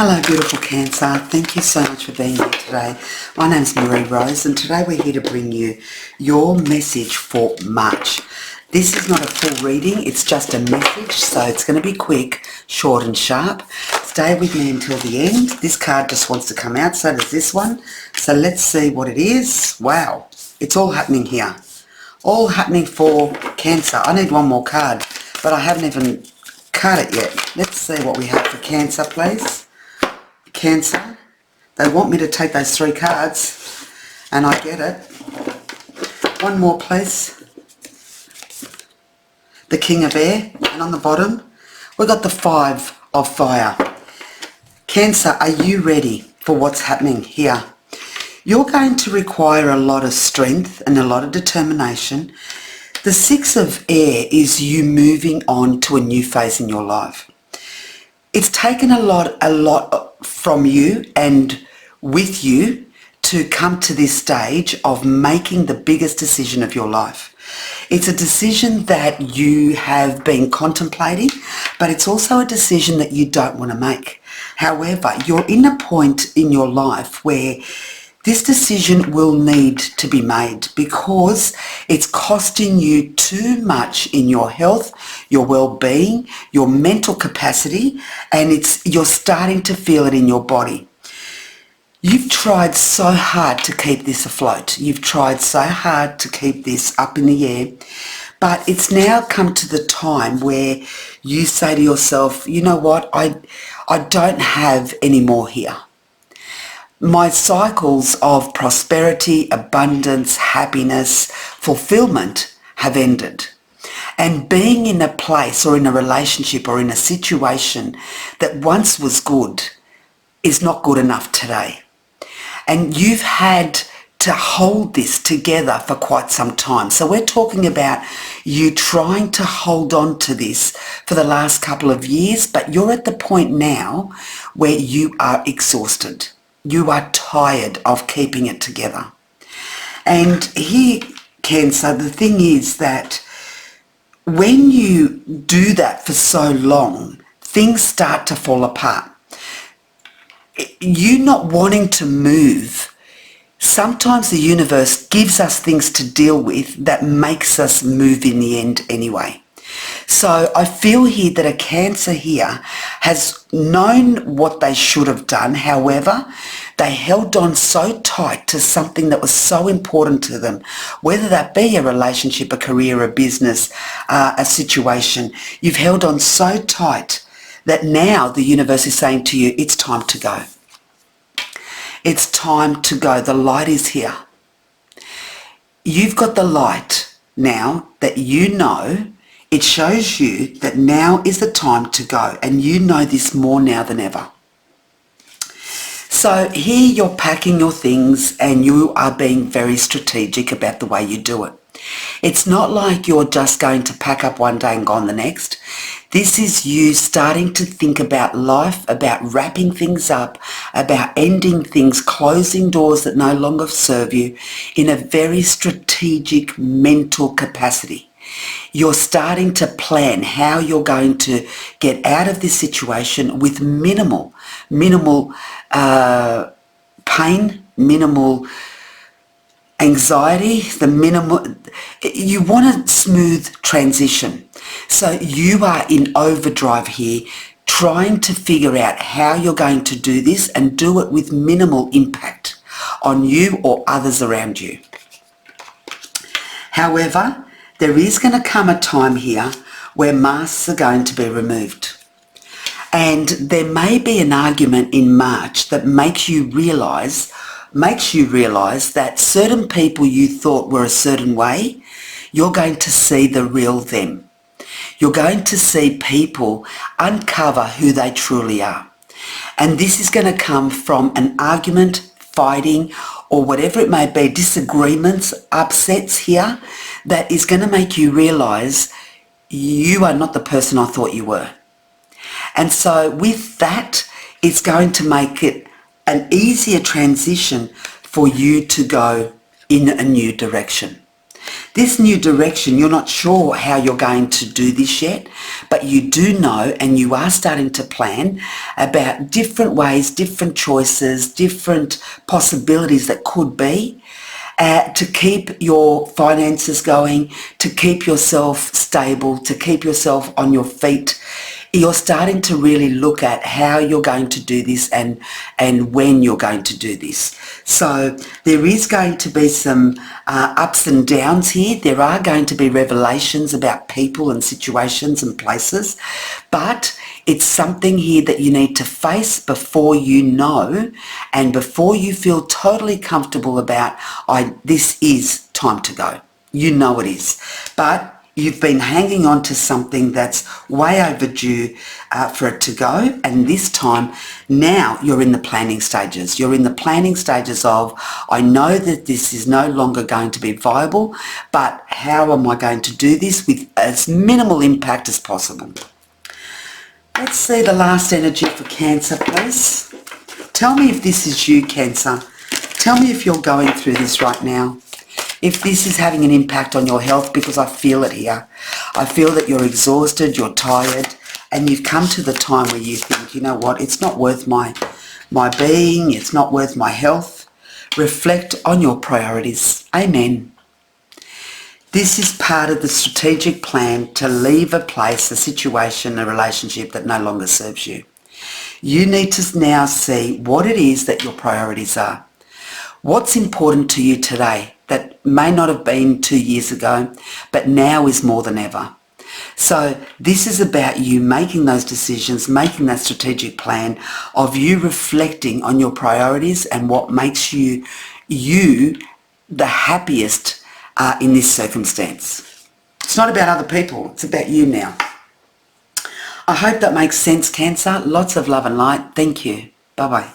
Hello beautiful Cancer, thank you so much for being here today. My name's Marie Rose and today we're here to bring you your message for March. This is not a full reading, it's just a message, so it's going to be quick, short and sharp. Stay with me until the end. This card just wants to come out, so does this one. So let's see what it is. Wow, it's all happening here. All happening for Cancer. I need one more card, but I haven't even cut it yet. Let's see what we have for Cancer, please. Cancer, they want me to take those 3 cards and I get it. One more please. The King of Air, and on the bottom we've got the 5 of Fire. Cancer, are you ready for what's happening here? You're going to require a lot of strength and a lot of determination. The 6 of Air is you moving on to a new phase in your life. It's taken a lot from you and with you to come to this stage of making the biggest decision of your life. It's a decision that you have been contemplating, but it's also a decision that you don't want to make. However, you're in a point in your life where this decision will need to be made because it's costing you too much in your health, your well-being, your mental capacity, and you're starting to feel it in your body. You've tried so hard to keep this afloat. You've tried so hard to keep this up in the air, but it's now come to the time where you say to yourself, you know what, I don't have any more here. My cycles of prosperity, abundance, happiness, fulfillment have ended. And being in a place or in a relationship or in a situation that once was good is not good enough today. And you've had to hold this together for quite some time. So we're talking about you trying to hold on to this for the last couple of years, but you're at the point now where you are exhausted. You are tired of keeping it together. And here, Cancer, the thing is that when you do that for so long, things start to fall apart. You not wanting to move, sometimes the universe gives us things to deal with that makes us move in the end anyway. So I feel here that a Cancer here has known what they should have done. However, they held on so tight to something that was so important to them, whether that be a relationship, a career, a business, a situation. You've held on so tight that now the universe is saying to you, it's time to go. It's time to go. The light is here. You've got the light now that you know. It shows you that now is the time to go, and you know this more now than ever. So here you're packing your things and you are being very strategic about the way you do it. It's not like you're just going to pack up one day and gone the next. This is you starting to think about life, about wrapping things up, about ending things, closing doors that no longer serve you in a very strategic mental capacity. You're starting to plan how you're going to get out of this situation with minimal pain, minimal anxiety, you want a smooth transition. So you are in overdrive here, trying to figure out how you're going to do this and do it with minimal impact on you or others around you. However, there is going to come a time here where masks are going to be removed. And there may be an argument in March that makes you realise that certain people you thought were a certain way, you're going to see the real them. You're going to see people uncover who they truly are. And this is going to come from an argument, fighting, or whatever it may be, disagreements, upsets here, that is going to make you realise you are not the person I thought you were. And so with that, it's going to make it an easier transition for you to go in a new direction. This new direction, you're not sure how you're going to do this yet, but you do know, and you are starting to plan about different ways, different choices, different possibilities that could be, to keep your finances going, to keep yourself stable, to keep yourself on your feet. You're starting to really look at how you're going to do this and when you're going to do this. So there is going to be some ups and downs here. There are going to be revelations about people and situations and places, but it's something here that you need to face before you know and before you feel totally comfortable about, this is time to go. You know it is. But you've been hanging on to something that's way overdue for it to go, and this time, now you're in the planning stages. You're in the planning stages of, I know that this is no longer going to be viable, but how am I going to do this with as minimal impact as possible? Let's see the last energy for Cancer, please. Tell me if this is you, Cancer. Tell me if you're going through this right now. If this is having an impact on your health, because I feel it here. I feel that you're exhausted, you're tired, and you've come to the time where you think, you know what, it's not worth my being, it's not worth my health. Reflect on your priorities. Amen. This is part of the strategic plan to leave a place, a situation, a relationship that no longer serves you. You need to now see what it is that your priorities are. What's important to you today that may not have been 2 years ago, but now is more than ever. So this is about you making those decisions, making that strategic plan of you reflecting on your priorities and what makes you the happiest in this circumstance. It's not about other people, it's about you now. I hope that makes sense, Cancer. Lots of love and light. Thank you. Bye-bye.